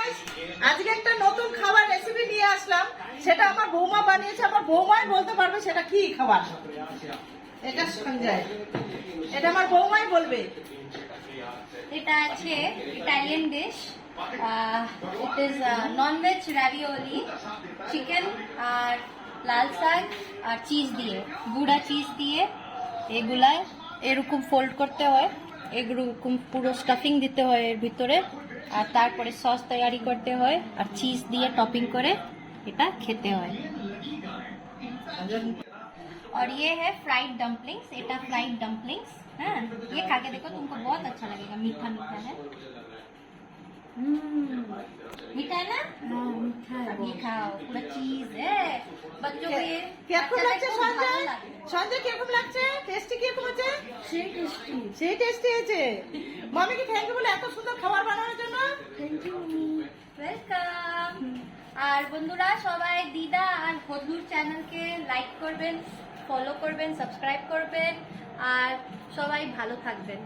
Guys, আজকে একটা নতুন খাবার রেসিপি নিয়ে আসলাম। সেটা আমার বৌমা বানিয়েছে। আমার বৌমাই বলতে পারবে সেটা কি খাবার। এটা সঞ্জয়, এটা আমার বৌমাই বলবে। এটা আছে Italian dish. It is non-veg ravioli, chicken আর লাল শাক আর চিজ দিয়ে, গুঁড়া চিজ দিয়ে এগুলা এরকম ফোল্ড করতে হয়, এরকম পুরো স্টাফিং দিতে হয় এর ভিতরে, আর তারপরে সস তৈরি করতে হয় আর চিজ দিয়ে টপিং করে এটা খেতে হয়। और ये है फ्राइड डम्पलिंग्स। एटा फ्राइड डम्पलिंग्स, हाँ ये खा के देखो, तुमको बहुत अच्छा लगेगा। मीठा मीठा है, मीठा है ना? हाँ मीठा है। ये खाओ, पूरा चीज है बच्चों को। ये কিরকম লাগছে সঞ্জয়? সঞ্জয় কিরকম লাগছে? টেস্টি কিরকম আছে? সেই টেস্টি আছে। মামিকে থ্যাংক ইউ বলে এত সুন্দর খাবার বানানোর জন্য। Thank you, welcome. আর বন্ধুরা সবাই দিদা আর হদলুর চ্যানেলকে লাইক করবেন, ফলো করবেন, সাবস্ক্রাইব করবেন, আর সবাই ভালো থাকবেন।